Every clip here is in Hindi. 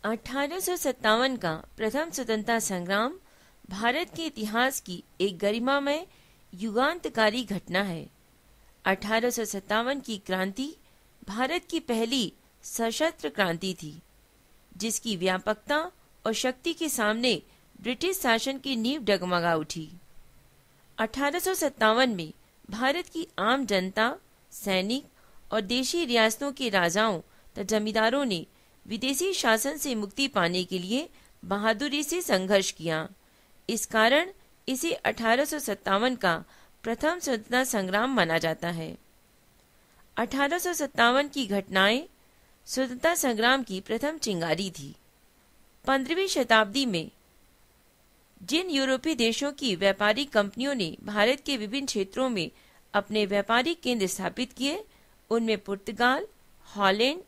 1857 का प्रथम स्वतंत्रता संग्राम भारत के इतिहास की एक गरिमामय युगांतकारी घटना है। 1857 की क्रांति भारत की पहली सशस्त्र क्रांति थी, जिसकी व्यापकता और शक्ति के सामने ब्रिटिश शासन की नींव डगमगा उठी। 1857 में भारत की आम जनता, सैनिक और देशी रियासतों के राजाओं तथा जमींदारों ने विदेशी शासन से मुक्ति पाने के लिए बहादुरी से संघर्ष किया। इस कारण इसे 1857 का प्रथम स्वतंत्रता संग्राम माना जाता है। 1857 की घटनाएं स्वतंत्रता संग्राम की प्रथम चिंगारी थी। 15वीं शताब्दी में जिन यूरोपीय देशों की व्यापारिक कंपनियों ने भारत के विभिन्न क्षेत्रों में अपने व्यापारिक केंद्र स्थापित किए, उनमें पुर्तगाल, हॉलैंड,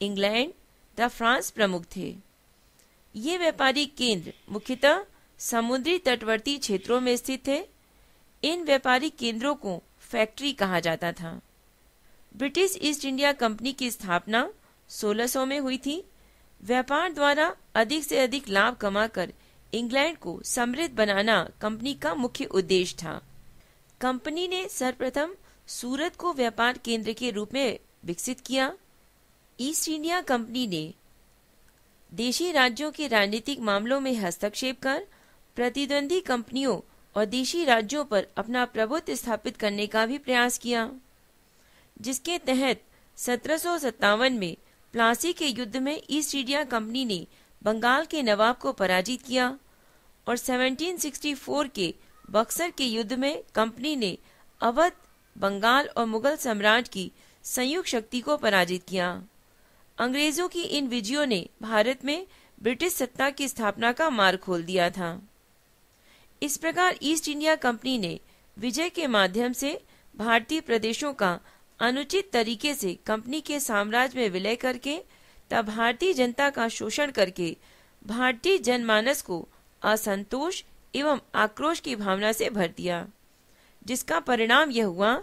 इंग्लैंड तथा फ्रांस प्रमुख थे। ये व्यापारिक केंद्र मुख्यतः समुद्री तटवर्ती क्षेत्रों में स्थित थे। इन व्यापारिक केंद्रों को फैक्ट्री कहा जाता था। ब्रिटिश ईस्ट इंडिया कंपनी की स्थापना 1600 में हुई थी। व्यापार द्वारा अधिक से अधिक लाभ कमाकर इंग्लैंड को समृद्ध बनाना कंपनी का मुख्य उद्देश्य था। कंपनी ने सर्वप्रथम सूरत को व्यापार केंद्र के रूप में विकसित किया। ईस्ट इंडिया कंपनी ने देशी राज्यों के राजनीतिक मामलों में हस्तक्षेप कर प्रतिद्वंदी कंपनियों और देशी राज्यों पर अपना प्रभुत्व स्थापित करने का भी प्रयास किया, जिसके तहत 1757 में प्लासी के युद्ध में ईस्ट इंडिया कंपनी ने बंगाल के नवाब को पराजित किया और 1764 के बक्सर के युद्ध में कंपनी ने अवध, बंगाल और मुगल साम्राज्य की संयुक्त शक्ति को पराजित किया। अंग्रेजों की इन विजयों ने भारत में ब्रिटिश सत्ता की स्थापना का मार्ग खोल दिया था। इस प्रकार ईस्ट इंडिया कंपनी ने विजय के माध्यम से भारतीय प्रदेशों का अनुचित तरीके से कंपनी के साम्राज्य में विलय करके तब भारतीय जनता का शोषण करके भारतीय जनमानस को असंतोष एवं आक्रोश की भावना से भर दिया, जिसका परिणाम यह हुआ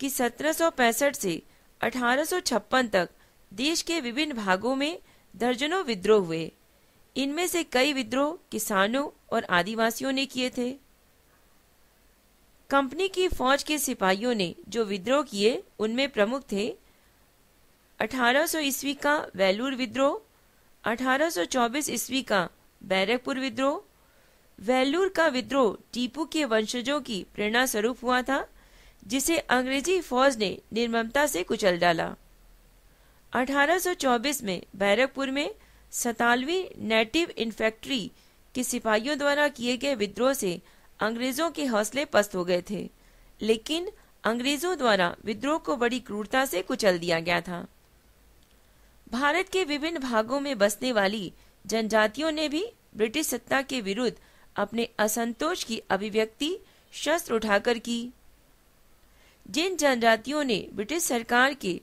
कि 1765 से 1856 तक देश के विभिन्न भागों में दर्जनों विद्रोह हुए। इनमें से कई विद्रोह किसानों और आदिवासियों ने किए थे। कंपनी की फौज के सिपाहियों ने जो विद्रोह किए, उनमें प्रमुख थे 1800 ईस्वी का वेलूर विद्रोह, 1824 ईस्वी का बैरकपुर विद्रोह। वेलूर का विद्रोह टीपू के वंशजों की प्रेरणा स्वरूप हुआ था, जिसे अंग्रेजी फौज ने निर्ममता से कुचल डाला। 1824 में बैरकपुर में 47वीं नेटिव इन्फैंट्री के सिपाहियों द्वारा किए गए विद्रोह से अंग्रेजों के हौसले पस्त हो गए थे, लेकिन अंग्रेजों द्वारा विद्रोह को बड़ी क्रूरता से कुचल दिया गया था। भारत के विभिन्न भागों में बसने वाली जनजातियों ने भी ब्रिटिश सत्ता के विरुद्ध अपने असंतोष की अभिव्यक्ति शस्त्र उठाकर की। जिन जनजातियों ने ब्रिटिश सरकार के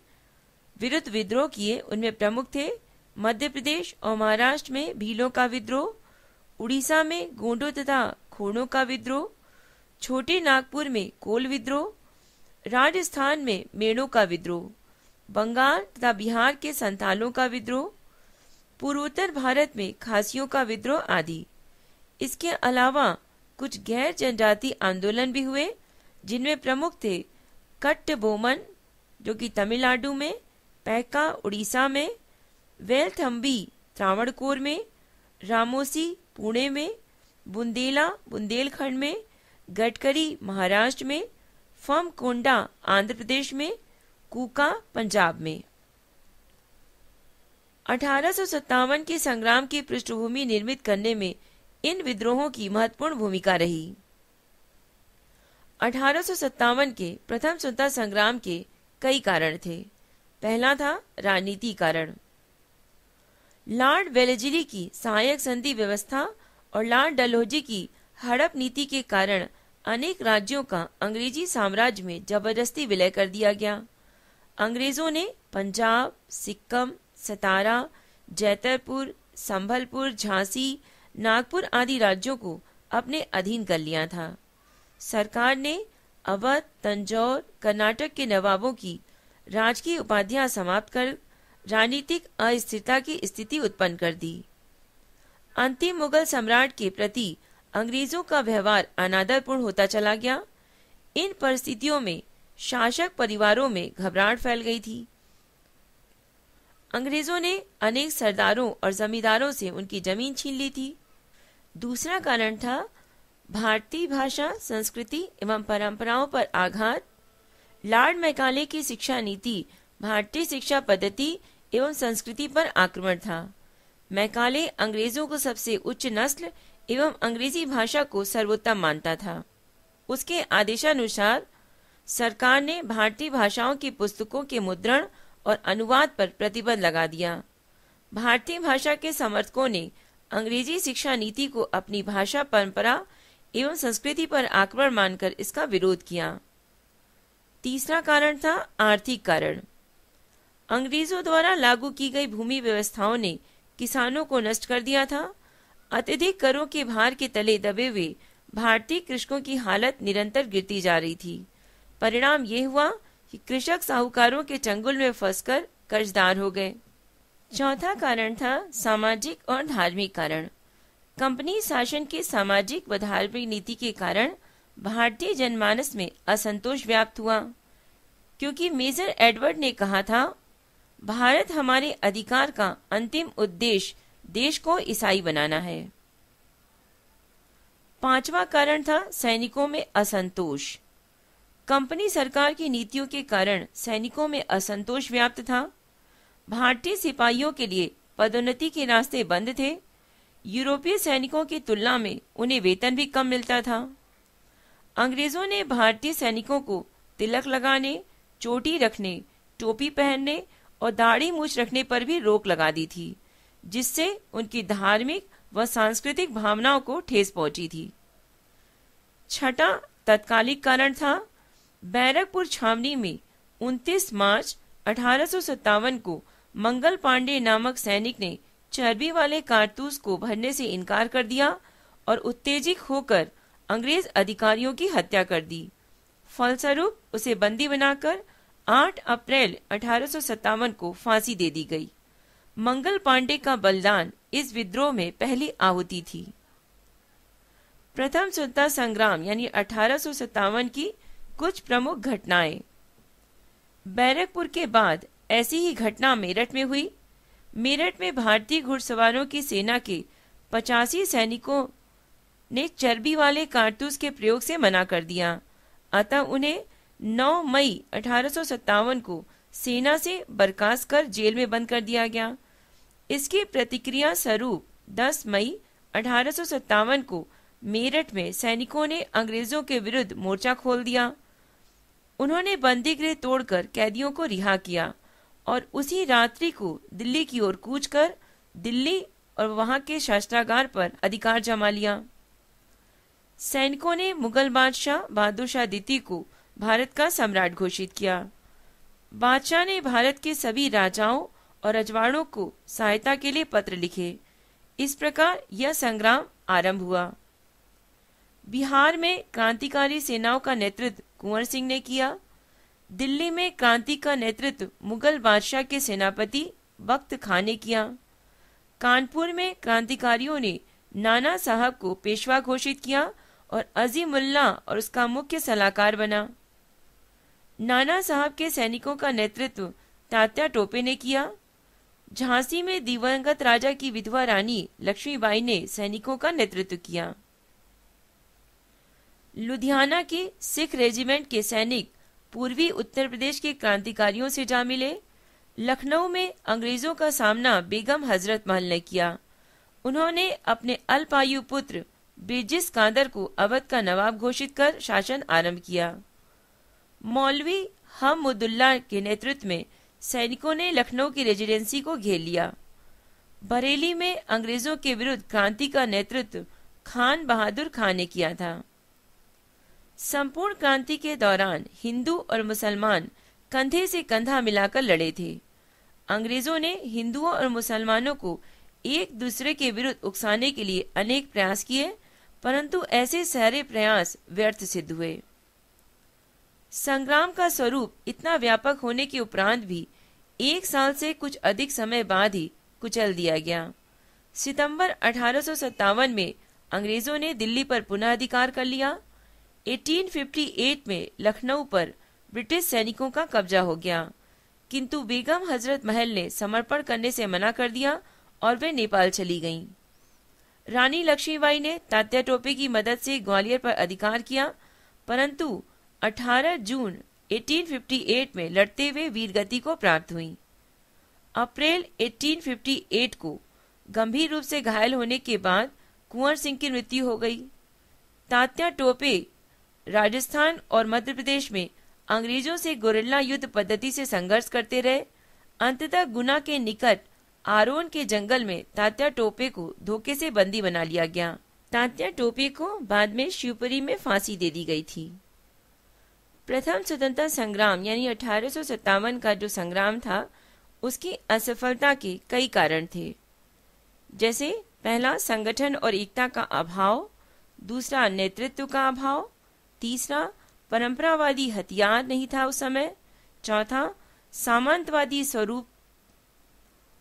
विरुद्ध विद्रोह किए, उनमें प्रमुख थे मध्य प्रदेश और महाराष्ट्र में भीलों का विद्रोह, उड़ीसा में गोंडों तथा खोड़ों का विद्रोह, छोटे नागपुर में कोल विद्रोह, राजस्थान में मेड़ों का विद्रोह, बंगाल तथा बिहार के संथालों का विद्रोह, पूर्वोत्तर भारत में खासियों का विद्रोह आदि। इसके अलावा कुछ गैर जनजाति आंदोलन भी हुए, जिनमें प्रमुख थे कट्टबोमन जो कि तमिलनाडु में, पैका उड़ीसा में, वेलथम्बी त्रावणकोर में, रामोसी पुणे में, बुंदेला बुंदेलखंड में, गडकरी महाराष्ट्र में, फमकोंडा आंध्र प्रदेश में, कूका पंजाब में। 1857 के संग्राम की पृष्ठभूमि निर्मित करने में इन विद्रोहों की महत्वपूर्ण भूमिका रही। 1857 के प्रथम स्वतंत्रता संग्राम के कई कारण थे। पहला था राजनीति कारण। लॉर्ड वेलेस्ली की सहायक संधि व्यवस्था और लॉर्ड डलहौजी की हड़प नीति के कारण अनेक राज्यों का अंग्रेजी साम्राज्य में जबरदस्ती विलय कर दिया गया। अंग्रेजों ने पंजाब, सिक्किम, सतारा, जैतरपुर, संभलपुर, झांसी, नागपुर आदि राज्यों को अपने अधीन कर लिया था। सरकार ने अवध, तंजौर, कर्नाटक के नवाबों की राजकीय उपाधियां समाप्त कर राजनीतिक अस्थिरता की स्थिति उत्पन्न कर दी। अंतिम मुगल सम्राट के प्रति अंग्रेजों का व्यवहार अनादरपूर्ण होता चला गया। इन परिस्थितियों में शासक परिवारों में घबराहट फैल गई थी। अंग्रेजों ने अनेक सरदारों और जमींदारों से उनकी जमीन छीन ली थी। दूसरा कारण था भारतीय भाषा, संस्कृति एवं परंपराओं पर आघात। लॉर्ड मैकाले की शिक्षा नीति भारतीय शिक्षा पद्धति एवं संस्कृति पर आक्रमण था। मैकाले अंग्रेजों को सबसे उच्च नस्ल एवं अंग्रेजी भाषा को सर्वोत्तम मानता था। उसके आदेशानुसार सरकार ने भारतीय भाषाओं की पुस्तकों के मुद्रण और अनुवाद पर प्रतिबंध लगा दिया। भारतीय भाषा के समर्थकों ने अंग्रेजी शिक्षा नीति को अपनी भाषा, परंपरा एवं संस्कृति पर आक्रमण मानकर इसका विरोध किया। तीसरा कारण था आर्थिक कारण। अंग्रेजों द्वारा लागू की गई भूमि व्यवस्थाओं ने किसानों को नष्ट कर दिया था। अत्यधिक करों के भार के तले दबे हुए भारतीय कृषकों की हालत निरंतर गिरती जा रही थी। परिणाम ये हुआ कि कृषक साहूकारों के चंगुल में फंसकर कर्जदार हो गए। चौथा कारण था सामाजिक और धार्मिक कारण। कंपनी शासन के सामाजिक व धार्मिक नीति के कारण भारतीय जनमानस में असंतोष व्याप्त हुआ, क्योंकि मेजर एडवर्ड ने कहा था, भारत हमारे अधिकार का अंतिम उद्देश्य देश को ईसाई बनाना है। पांचवा कारण था सैनिकों में असंतोष। कंपनी सरकार की नीतियों के कारण सैनिकों में असंतोष व्याप्त था। भारतीय सिपाहियों के लिए पदोन्नति के रास्ते बंद थे। यूरोपीय सैनिकों की तुलना में उन्हें वेतन भी कम मिलता था। अंग्रेजों ने भारतीय सैनिकों को तिलक लगाने, चोटी रखने, टोपी पहनने और दाढ़ी मूछ रखने पर भी रोक लगा दी थी, जिससे उनकी धार्मिक व सांस्कृतिक भावनाओं को ठेस पहुंची थी। छठा तत्कालिक कारण था बैरकपुर छावनी में 29 मार्च 1857 को मंगल पांडे नामक सैनिक ने चर्बी वाले कारतूस को भरने से इनकार कर दिया और उत्तेजित होकर अंग्रेज अधिकारियों की हत्या कर दी। फलस्वरूप उसे बंदी बनाकर 8 अप्रैल 1857 को फांसी दे दी गई। मंगल पांडे का बलिदान इस विद्रोह में पहली आहुति थी। प्रथम स्वतंत्रता संग्राम यानी 1857 की कुछ प्रमुख घटनाएं। बैरकपुर के बाद ऐसी ही घटना मेरठ में हुई। मेरठ में भारतीय घुड़सवारों की सेना के 85 सैनिकों ने चर्बी वाले कारतूस के प्रयोग से मना कर दिया, अतः उन्हें 9 मई 1857 को सेना से बर्खास्त कर जेल में बंद कर दिया गया। इसकी प्रतिक्रिया स्वरूप 10 मई 1857 को मेरठ में सैनिकों ने अंग्रेजों के विरुद्ध मोर्चा खोल दिया। उन्होंने बंदी गृह तोड़कर कैदियों को रिहा किया और उसी रात्रि को दिल्ली की ओर कूच कर दिल्ली और वहां के शस्त्रागार पर अधिकार जमा लिया। सैनिकों ने मुगल बादशाह बहादुर शाह द्वितीय को भारत का सम्राट घोषित किया। बादशाह ने भारत के सभी राजाओं और रजवाड़ों को सहायता के लिए पत्र लिखे। इस प्रकार यह संग्राम आरंभ हुआ। बिहार में क्रांतिकारी सेनाओं का नेतृत्व कुंवर सिंह ने किया। दिल्ली में क्रांति का नेतृत्व मुगल बादशाह के सेनापति बख्त खां ने किया। कानपुर में क्रांतिकारियों ने नाना साहब को पेशवा घोषित किया और अजीमुल्ला और उसका मुख्य सलाहकार बना। नाना साहब के सैनिकों का नेतृत्व तात्या टोपे ने किया। झांसी में दिवंगत राजा की विधवा रानी लक्ष्मीबाई ने सैनिकों का नेतृत्व किया। लुधियाना की सिख रेजिमेंट के सैनिक पूर्वी उत्तर प्रदेश के क्रांतिकारियों से जा मिले। लखनऊ में अंग्रेजों का सामना बेगम हजरत महल ने किया। उन्होंने अपने अल्पायु पुत्र बिरजिस कादर को अवध का नवाब घोषित कर शासन आरंभ किया। मौलवी हममुदुल्ला के नेतृत्व में सैनिकों ने लखनऊ की रेजिडेंसी को घेर लिया। बरेली में अंग्रेजों के विरुद्ध क्रांति का नेतृत्व खान बहादुर खान ने किया था। संपूर्ण क्रांति के दौरान हिंदू और मुसलमान कंधे से कंधा मिलाकर लड़े थे। अंग्रेजों ने हिंदुओं और मुसलमानों को एक दूसरे के विरुद्ध उकसाने के लिए अनेक प्रयास किए, परंतु ऐसे सारे प्रयास व्यर्थ सिद्ध हुए। संग्राम का स्वरूप इतना व्यापक होने के उपरांत भी 1 साल से कुछ अधिक समय बाद ही कुचल दिया गया। सितंबर 1857 में अंग्रेजों ने दिल्ली पर पुनः अधिकार कर लिया। 1858 में लखनऊ पर ब्रिटिश सैनिकों का कब्जा हो गया, किंतु बेगम हजरत महल ने समर्पण करने से मना कर दिया और वे नेपाल चली गईं। रानी लक्ष्मीबाई ने तात्या टोपे की मदद से ग्वालियर पर अधिकार किया, परंतु 18 जून 1858 में लड़ते हुए वीरगति को प्राप्त हुई। अप्रैल 1858 को गंभीर रूप से घायल होने के बाद कुंवर सिंह की मृत्यु हो गई। तात्या टोपे राजस्थान और मध्य प्रदेश में अंग्रेजों से गुरिल्ला युद्ध पद्धति से संघर्ष करते रहे। अंततः गुना के निकट आरोन के जंगल में तात्या टोपे को धोखे से बंदी बना लिया गया। तात्या टोपे को बाद में शिवपुरी में फांसी दे दी गई थी। प्रथम स्वतंत्रता संग्राम यानी 1857 का जो संग्राम था, उसकी असफलता के कई कारण थे, जैसे पहला संगठन और एकता का अभाव, दूसरा नेतृत्व का अभाव, तीसरा परंपरावादी हथियार नहीं था उस समय, चौथा सामंतवादी स्वरूप,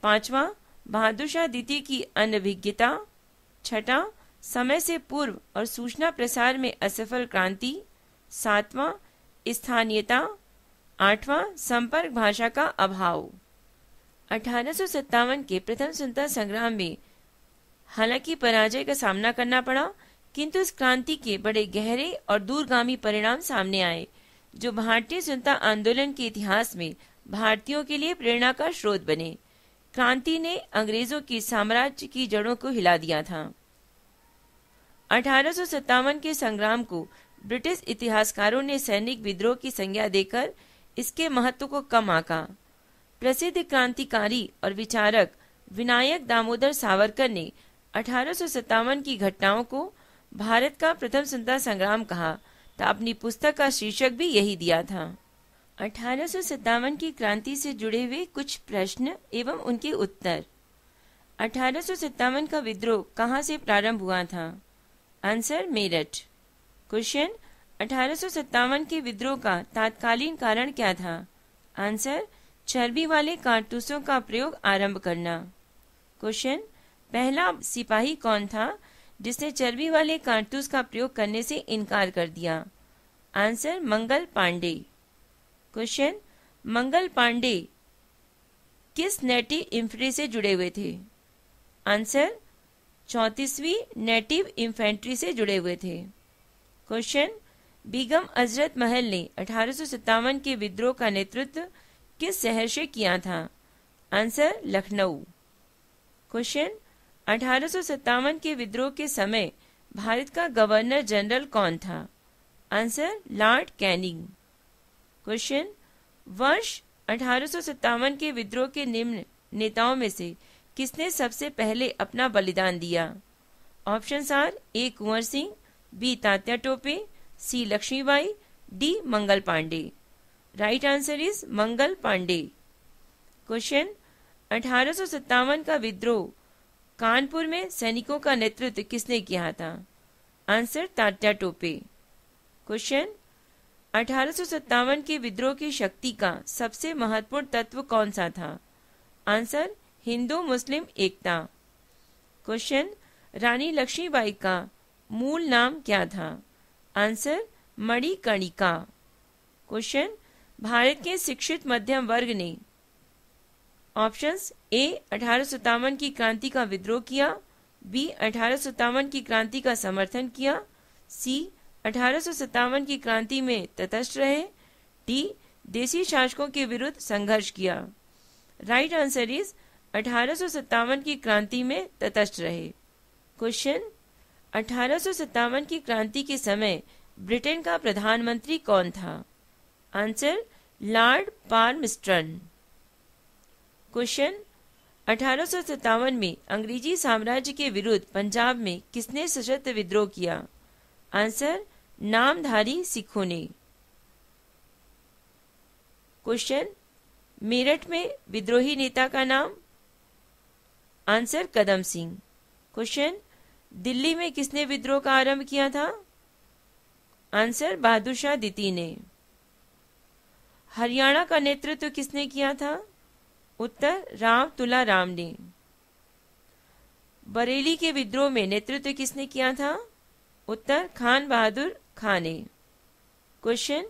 पांचवा बहादुर शाह द्वितीय की अनभिज्ञता, छठा समय से पूर्व और सूचना प्रसार में असफल क्रांति, सातवां स्थानीयता, आठवां संपर्क भाषा का अभाव। 1857 के प्रथम स्वतंत्रता संग्राम में हालांकि पराजय का सामना करना पड़ा, किंतु इस क्रांति के बड़े गहरे और दूरगामी परिणाम सामने आए, जो भारतीय स्वतंत्रता आंदोलन के इतिहास में भारतीयों के लिए प्रेरणा का स्रोत बने। क्रांति ने अंग्रेजों की साम्राज्य की जड़ों को हिला दिया था। 1857 के संग्राम को ब्रिटिश इतिहासकारों ने सैनिक विद्रोह की संज्ञा देकर इसके महत्व को कम आंका। प्रसिद्ध क्रांतिकारी और विचारक विनायक दामोदर सावरकर ने 1857 की घटनाओं को भारत का प्रथम स्वतंत्रता संग्राम कहा था। अपनी पुस्तक का शीर्षक भी यही दिया था। 1857 की क्रांति से जुड़े हुए कुछ प्रश्न एवं उनके उत्तर। 1857 का विद्रोह कहाँ से प्रारंभ हुआ था? आंसर, मेरठ। क्वेश्चन, 1857 के विद्रोह का तात्कालीन कारण क्या था? आंसर, चर्बी वाले कारतूसों का प्रयोग आरंभ करना। क्वेश्चन, पहला सिपाही कौन था जिसने चर्बी वाले कारतूस का प्रयोग करने से इनकार कर दिया? आंसर, मंगल पांडे। क्वेश्चन, मंगल पांडे किस नेटिव इंफेंट्री से जुड़े हुए थे? आंसर, 34वीं नेटिव इंफेंट्री से जुड़े हुए थे। क्वेश्चन, बेगम हजरत महल ने 1857 के विद्रोह का नेतृत्व किस शहर से किया था? आंसर, लखनऊ। क्वेश्चन, 1857 के विद्रोह के समय भारत का गवर्नर जनरल कौन था? Answer, Lord Canning. क्वेश्चन, वर्ष 1857 के विद्रोह के निम्न नेताओं में से किसने सबसे पहले अपना बलिदान दिया? Options are, A Kunwar Singh, B Tatya Tope, C Lakshmibai, D Mangal Pandey. Right answer is Mangal Pandey. Question, 1857 का विद्रोह कानपुर में सैनिकों का नेतृत्व किसने किया था? आंसर, तात्या टोपे। क्वेश्चन, 1857 के विद्रोह की शक्ति का सबसे महत्वपूर्ण तत्व कौन सा था? आंसर, हिंदू मुस्लिम एकता। क्वेश्चन, रानी लक्ष्मीबाई का मूल नाम क्या था? आंसर, मणिकर्णिका। क्वेश्चन, भारत के शिक्षित मध्यम वर्ग ने ऑप्शंस ए 1857 की क्रांति का विद्रोह किया, बी 1857 की क्रांति का समर्थन किया, सी 1857 की क्रांति में तटस्थ रहे, डी देशी शासकों के विरुद्ध संघर्ष किया। राइट आंसर इज 1857 की क्रांति में तटस्थ रहे। क्वेश्चन, 1857 की क्रांति के समय ब्रिटेन का प्रधानमंत्री कौन था? Answer, Lord पाल्मस्टन। क्वेश्चन, 1857 में अंग्रेजी साम्राज्य के विरुद्ध पंजाब में किसने सशस्त्र विद्रोह किया? आंसर, नामधारी सिखों ने। क्वेश्चन, मेरठ में विद्रोही नेता का नाम? आंसर, कदम सिंह। क्वेश्चन, दिल्ली में किसने विद्रोह का आरंभ किया था? आंसर, बहादुर शाह द्वितीय ने। हरियाणा का नेतृत्व किसने किया था? उत्तर, राव तुला राम ने। बरेली के विद्रोह में नेतृत्व किसने किया था? उत्तर खान बहादुर खान ने। क्वेश्चन,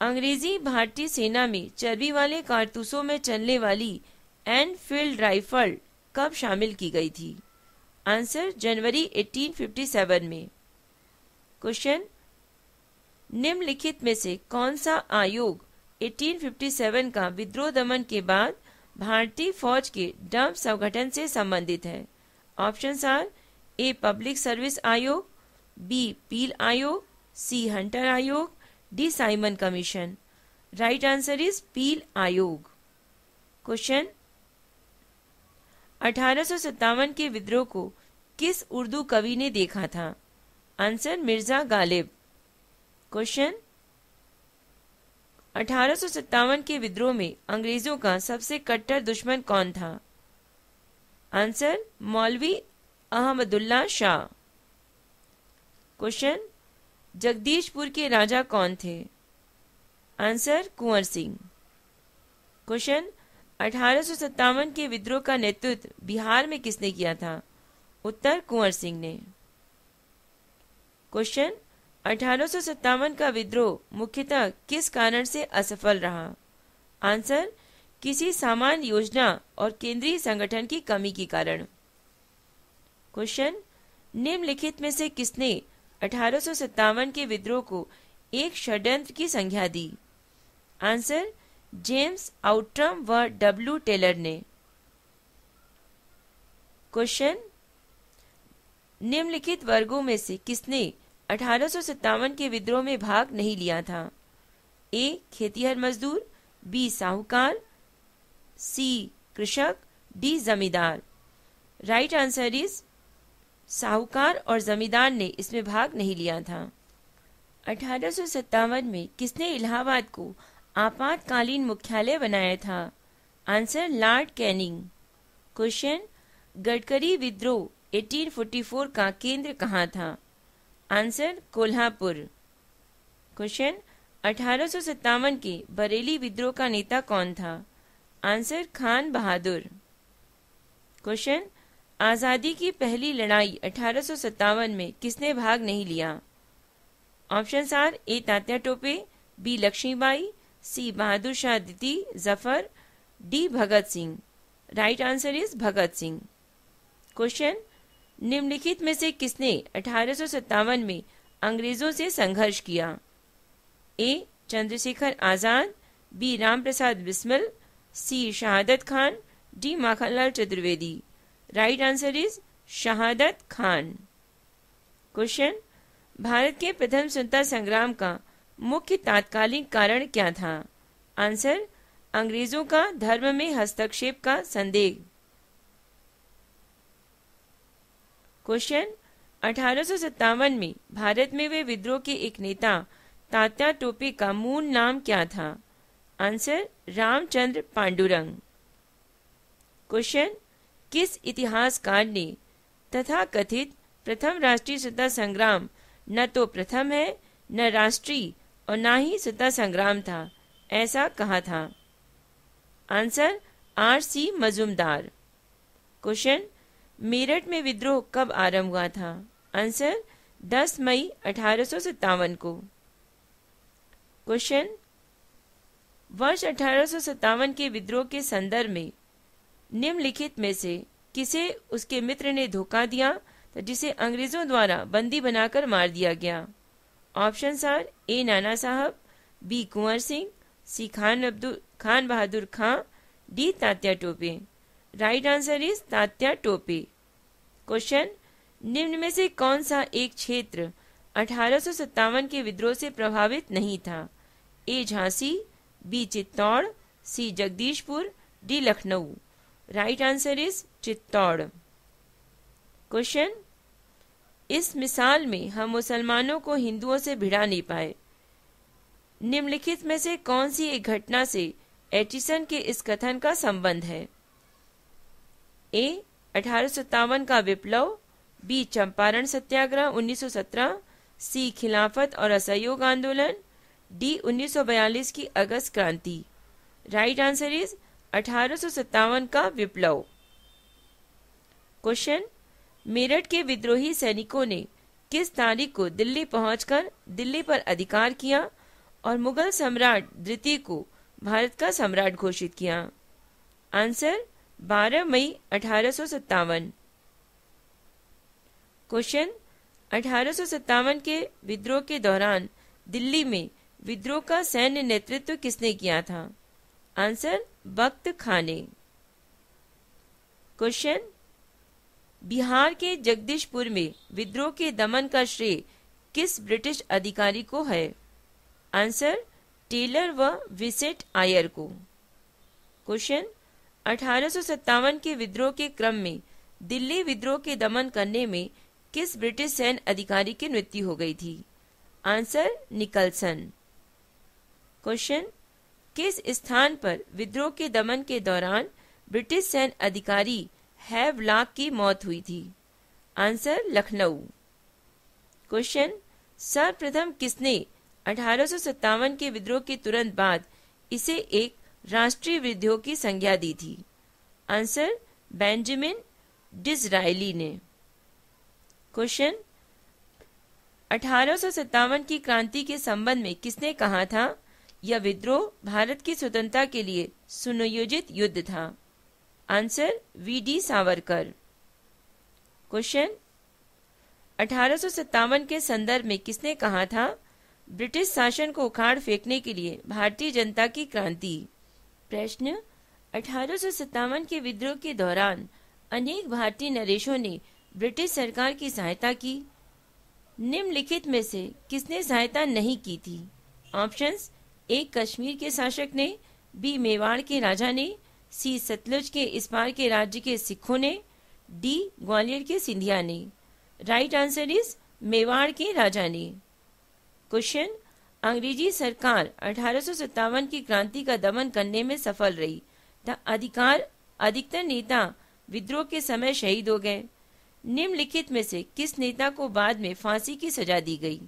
अंग्रेजी भारतीय सेना में चर्बी वाले कारतूसों में चलने वाली एनफील्ड राइफल कब शामिल की गई थी? आंसर, जनवरी 1857 में। क्वेश्चन, निम्नलिखित में से कौन सा आयोग 1857 का विद्रोह दमन के बाद भारतीय फौज के डंप संगठन से संबंधित है? Options are A public service आयोग, बी पील आयोग, सी हंटर आयोग, D Simon commission. Right answer is Peel आयोग। क्वेश्चन, 1857 के विद्रोह को किस उर्दू कवि ने देखा था? आंसर, मिर्जा गालिब। क्वेश्चन, 1857 के विद्रोह में अंग्रेजों का सबसे कट्टर दुश्मन कौन था? आंसर, मौलवी अहमदुल्ला शाह। क्वेश्चन, जगदीशपुर के राजा कौन थे? आंसर, कुंवर सिंह। क्वेश्चन, 1857 के विद्रोह का नेतृत्व बिहार में किसने किया था? उत्तर कुंवर सिंह ने। क्वेश्चन, 1857 का विद्रोह मुख्यतः किस कारण से असफल रहा? आंसर, किसी सामान्य योजना और केंद्रीय संगठन की कमी के कारण। क्वेश्चन, निम्नलिखित में से किसने 1857 के विद्रोह को एक षड्यंत्र की संज्ञा दी? आंसर, जेम्स आउट्रम व डब्ल्यू टेलर ने। क्वेश्चन, निम्नलिखित वर्गों में से किसने 1857 के विद्रोह में भाग नहीं लिया था? ए खेतिहर मजदूर, बी साहूकार, सी कृषक, डी जमींदार। राइट आंसर इज साहूकार और जमींदार ने इसमें भाग नहीं लिया था। 1857 में किसने इलाहाबाद को आपातकालीन मुख्यालय बनाया था? Answer, Lord Canning. Question, Gadkari विद्रोह 1844 का केंद्र कहाँ था? आंसर, कोल्हापुर। क्वेश्चन, 1857 के बरेली विद्रोह का नेता कौन था? आंसर, खान बहादुर। क्वेश्चन, आजादी की पहली लड़ाई 1857 में किसने भाग नहीं लिया? Options are A Tatya Tope, B Lakshmibai, C Bahadur Shah द्वितीय Zafar, D Bhagat Singh. Right answer is Bhagat Singh. Question, निम्नलिखित में से किसने 1857 में अंग्रेजों से संघर्ष किया? ए चंद्रशेखर आजाद, बी रामप्रसाद बिस्मिल, सी शहादत Khan, D Makhanlal Chaturvedi. Right answer is शहादत खान। क्वेश्चन, भारत के प्रथम स्वतंत्रता संग्राम का मुख्य तात्कालिक कारण क्या था? आंसर, अंग्रेजों का धर्म में हस्तक्षेप का संदेह। क्वेश्चन, 1857 में भारत में वे विद्रोह के एक नेता तात्या टोपे का मूल नाम क्या था? आंसर, रामचंद्र पांडुरंग। क्वेश्चन, किस इतिहासकार ने तथाकथित प्रथम राष्ट्रीय स्वतंत्रता संग्राम न तो प्रथम है, न राष्ट्रीय और न ही स्वतंत्रता संग्राम था, ऐसा कहा था? Answer, R.C. Majumdar. Question, Meerut में विद्रोह कब आरंभ हुआ था? आंसर, 10 मई 1857 को। क्वेश्चन, वर्ष 1857 के विद्रोह के संदर्भ में निम्नलिखित में से किसे उसके मित्र ने धोखा दिया तो जिसे अंग्रेजों द्वारा बंदी बनाकर मार दिया गया? Options are A Nana Sahab, B Kunwar Singh, C Khan Bahadur Khan, D Tatya Tope. Right answer is Tatya Tope. Question, निम्न में से कौन सा एक क्षेत्र 1857 के विद्रोह से प्रभावित नहीं था? A Jhansi, B Chittor, C Jagdishpur, D Lucknow. Right answer is Chittor. Question, इस मिसाल में हम मुसलमानों को हिंदुओं से भिड़ा नहीं पाए। निम्नलिखित में से कौन सी एक घटना से एचिसन के इस कथन का संबंध है? ए 1857 का विप्लव, बी चंपारण सत्याग्रह 1917, सी खिलाफत और असहयोग आंदोलन, डी 1942 की अगस्त क्रांति। राइट आंसर इज 1857 का विप्लव। क्वेश्चन, मेरठ के विद्रोही सैनिकों ने किस तारीख को दिल्ली पहुंचकर दिल्ली पर अधिकार किया और मुगल सम्राट द्वितीय को भारत का सम्राट घोषित किया? आंसर 12 मई 1857। क्वेश्चन, 1857 के विद्रोह के दौरान दिल्ली में विद्रोह का सैन्य नेतृत्व किसने किया था? आंसर बख्त खान ने। क्वेश्चन, बिहार के जगदीशपुर में विद्रोह के दमन का श्रेय किस ब्रिटिश अधिकारी को है? आंसर टेलर व विसेट आयर को। क्वेश्चन, 1857 के विद्रोह के क्रम में दिल्ली विद्रोह के दमन करने में किस ब्रिटिश सैन्य अधिकारी की मृत्यु हो गई थी? Answer Nicholson. क्वेश्चन, किस स्थान पर विद्रोह के दमन के दौरान ब्रिटिश सैन्य अधिकारी हैवलॉक की मौत हुई थी? आंसर लखनऊ। क्वेश्चन, सर्वप्रथम किसने 1857 के विद्रोह के तुरंत बाद इसे एक राष्ट्रीय विद्रोह की संज्ञा दी थी? आंसर बेंजामिन डिसरायली ने। क्वेश्चन, 1857 की क्रांति के संबंध में किसने कहा था यह विद्रोह भारत की स्वतंत्रता के लिए सुनियोजित युद्ध था? Answer VD. सावरकर। क्वेश्चन, 1857 के संदर्भ में किसने कहा था ब्रिटिश शासन को उखाड़ फेंकने के लिए भारतीय जनता की क्रांति? प्रश्न, 1857 के विद्रोह के दौरान अनेक भारतीय नरेशों ने ब्रिटिश सरकार की सहायता की। निम्नलिखित में से किसने सहायता नहीं की थी? ऑप्शंस, ए कश्मीर के शासक ने, बी मेवाड़ के राजा ने, सी सतलुज के इस पार के राज्य के सिखों ने, डी ग्वालियर के सिंधिया ने। राइट आंसर इज मेवाड़ के राजा ने। क्वेश्चन, अंग्रेजी सरकार 1857 की क्रांति का दमन करने में सफल रही अधिकतर नेता विद्रोह के समय शहीद हो गए। निम्नलिखित में से किस नेता को बाद में फांसी की सजा दी गई?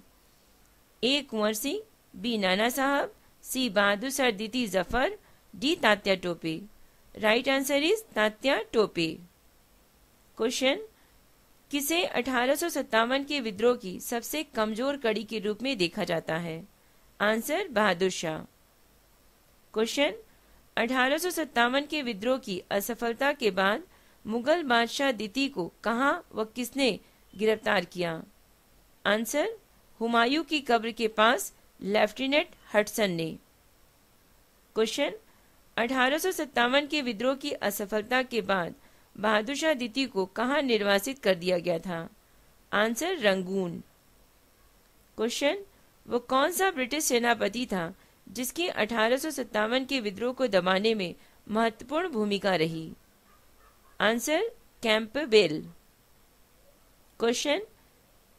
ए कुंवर सिंह, बी नाना साहब, सी बहादुर शाह द्वितीय Zafar, D Tatya Tope. Right answer is Tatya Tope. Question, किसे 1857 के विद्रोह की सबसे कमजोर कड़ी के रूप में देखा जाता है? आंसर बहादुर शाह। क्वेश्चन, 1857 के विद्रोह की असफलता के बाद मुगल बादशाह द्वितीय को कहां व किसने गिरफ्तार किया? आंसर हुमायूं की कब्र के पास लेफ्टिनेंट हडसन ने। क्वेश्चन, 1857 के विद्रोह की असफलता के बाद बहादुर शाह द्वितीय को कहां निर्वासित कर दिया गया था? Answer Rangoon. क्वेश्चन, वो कौन सा ब्रिटिश सेनापति था जिसकी 1857 के विद्रोह को दबाने में महत्वपूर्ण भूमिका रही? Answer Campbell. क्वेश्चन,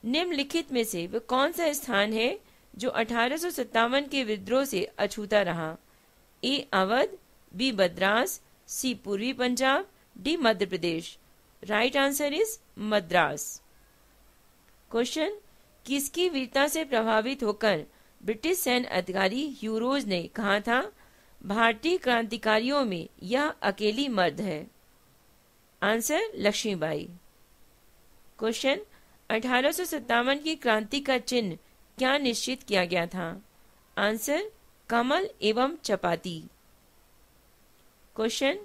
निम्नलिखित में से वह कौन सा स्थान है जो 1857 के विद्रोह से अछूता रहा? ए अवध, बी मद्रास, सी पूर्वी Punjab, D Madhya Pradesh. Right answer is Madras. Question, किसकी वीरता से प्रभावित होकर ब्रिटिश सैन्य अधिकारी ह्यू रोज ने कहा था भारतीय क्रांतिकारियों में यह अकेली मर्द है? आंसर लक्ष्मीबाई। क्वेश्चन, 1857 की क्रांति का चिन्ह क्या निश्चित किया गया था? आंसर कमल एवं चपाती। क्वेश्चन,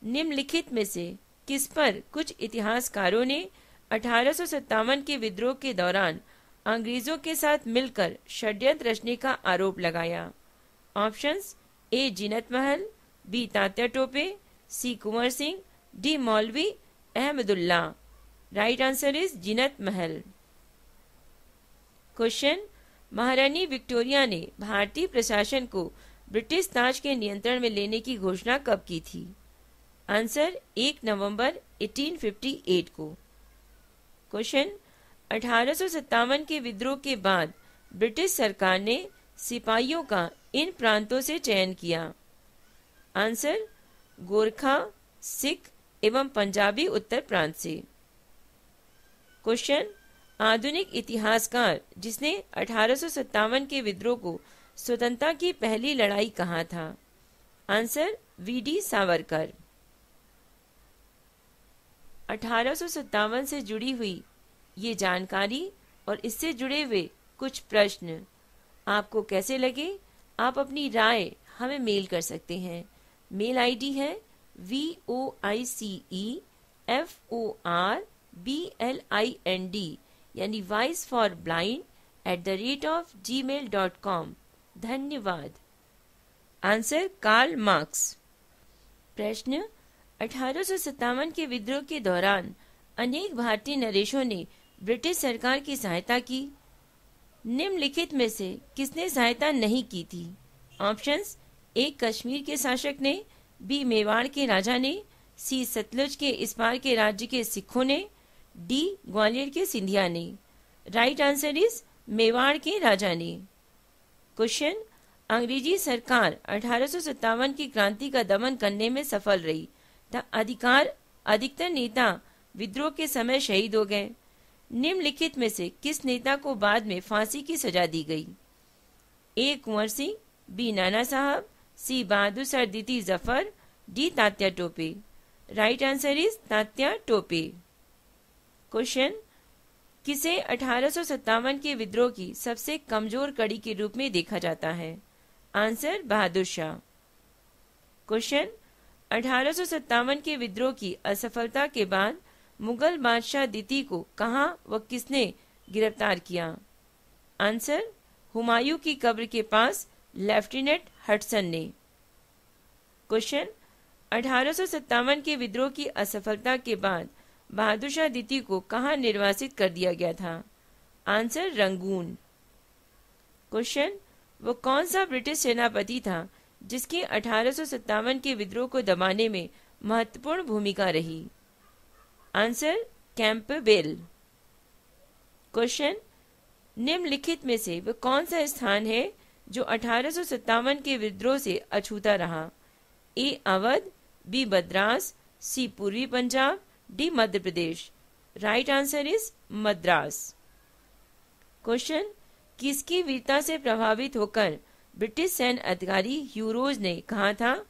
निम्नलिखित में से किस पर कुछ इतिहासकारों ने 1857 के विद्रोह के दौरान अंग्रेजों के साथ मिलकर षड्यंत्र रचने का आरोप लगाया? ऑप्शंस, ए जीनत महल, बी तात्या टोपे, सी कुंवर सिंह, डी मौलवी Ahmadullah. Right answer is Zeenat Mahal. Question, महारानी विक्टोरिया ने भारतीय प्रशासन को ब्रिटिश ताज के नियंत्रण में लेने की घोषणा कब की थी? आंसर 1 नवंबर 1858 को। क्वेश्चन, 1857 के विद्रोह के बाद ब्रिटिश सरकार ने सिपाहियों का इन प्रांतों से चयन किया? आंसर गोरखा, सिख एवं पंजाबी उत्तर प्रांत से। क्वेश्चन, आधुनिक इतिहासकार जिसने 1857 के विद्रोह को स्वतंत्रता की पहली लड़ाई कहा था? Answer VD. सावरकर। 1857 से जुड़ी हुई ये जानकारी और इससे जुड़े हुए कुछ प्रश्न आपको कैसे लगे? आप अपनी राय हमें मेल कर सकते हैं। मेल आईडी है voiceforblind यानी वॉइस फॉर ब्लाइंड @gmail.com। धन्यवाद। Answer Karl Marx. प्रश्न 1857 के विद्रोह के दौरान अनेक भारतीय नरेशों ने ब्रिटिश सरकार की सहायता की। निम्नलिखित में से किसने सहायता नहीं की थी? ऑप्शंस: ए कश्मीर के शासक ने, बी मेवाड़ के राजा ने, सी सतलुज के इस पार के राज्य के सिखों ने, डी ग्वालियर के सिंधिया ने। राइट आंसर इज मेवाड़ के राजा ने। क्वेश्चन: अंग्रेजी सरकार 1857 की क्रांति का दमन करने में सफल रही तथा अधिकतर नेता विद्रोह के समय शहीद हो गए। निम्नलिखित में से किस नेता को बाद में फांसी की सजा दी गई? ए कुंवर सिंह, बी नाना साहब, सी बहादुर शाह द्वितीय Zafar, D Tatya Tope. Right answer is Tatya Tope. Question: किसे 1857 के विद्रोह की सबसे कमजोर कड़ी के रूप में देखा जाता है? आंसर: बहादुर शाह। क्वेश्चन: 1857 के विद्रोह की असफलता के बाद मुगल बादशाह द्वितीय को कहां व किसने गिरफ्तार किया? आंसर: हुमायूं की कब्र के पास लेफ्टिनेंट हडसन ने। क्वेश्चन: 1857 के विद्रोह की असफलता के बाद बहादुर शाह द्वितीय को कहां निर्वासित कर दिया गया था? Answer: Rangoon. क्वेश्चन: वो कौन सा ब्रिटिश सेनापति था जिसकी 1857 के विद्रोह को दबाने में महत्वपूर्ण भूमिका रही? Answer: Campbell. क्वेश्चन: निम्नलिखित में से वह कौन सा स्थान है जो 1857 के विद्रोह से अछूता रहा? ए अवध, बी मद्रास, सी पूर्वी Punjab, D Madhya Pradesh. Right answer is Madras. Question: किसकी वीरता से प्रभावित होकर ब्रिटिश सैन्य अधिकारी ह्यूरोज ने कहा था,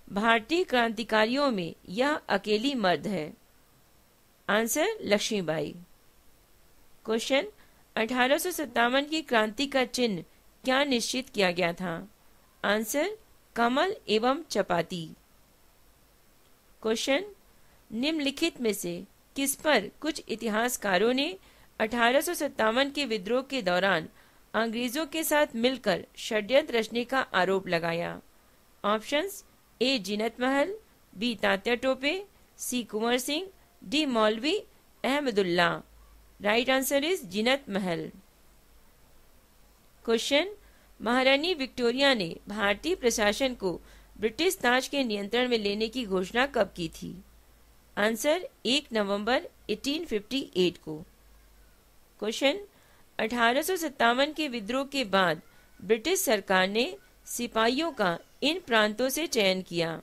भारतीय क्रांतिकारियों में यह अकेली मर्द है? आंसर: लक्ष्मीबाई। क्वेश्चन: 1857 की क्रांति का चिन्ह क्या निश्चित किया गया था? आंसर: कमल एवं चपाती। क्वेश्चन: निम्नलिखित में से किस पर कुछ इतिहासकारों ने 1857 के विद्रोह के दौरान अंग्रेजों के साथ मिलकर षड्यंत्र रचने का आरोप लगाया? ऑप्शंस: ए जीनत महल, बी तात्या टोपे, सी कुंवर सिंह, डी मौलवी Ahmadullah. Right answer is Zeenat Mahal. Question: महारानी विक्टोरिया ने भारतीय प्रशासन को ब्रिटिश ताज के नियंत्रण में लेने की घोषणा कब की थी? आंसर: 1 नवंबर 1858 को। क्वेश्चन: 1857 के विद्रोह के बाद ब्रिटिश सरकार ने सिपाहियों का इन प्रांतों से चयन किया?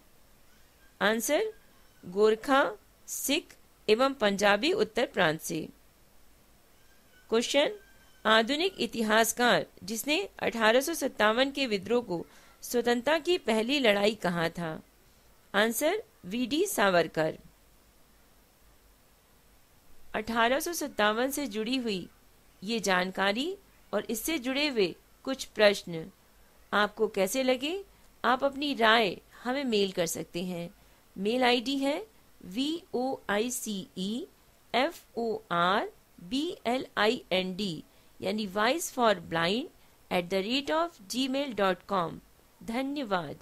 आंसर: गोरखा, सिख एवं पंजाबी उत्तर प्रांत से। क्वेश्चन: आधुनिक इतिहासकार जिसने 1857 के विद्रोह को स्वतंत्रता की पहली लड़ाई कहा था? Answer: VD Savarkar. 1857 से जुड़ी हुई ये जानकारी और इससे जुड़े हुए कुछ प्रश्न आपको कैसे लगे? आप अपनी राय हमें मेल कर सकते हैं। मेल आईडी है voiceforblind यानी वॉइस फॉर ब्लाइंड @gmail.com। धन्यवाद।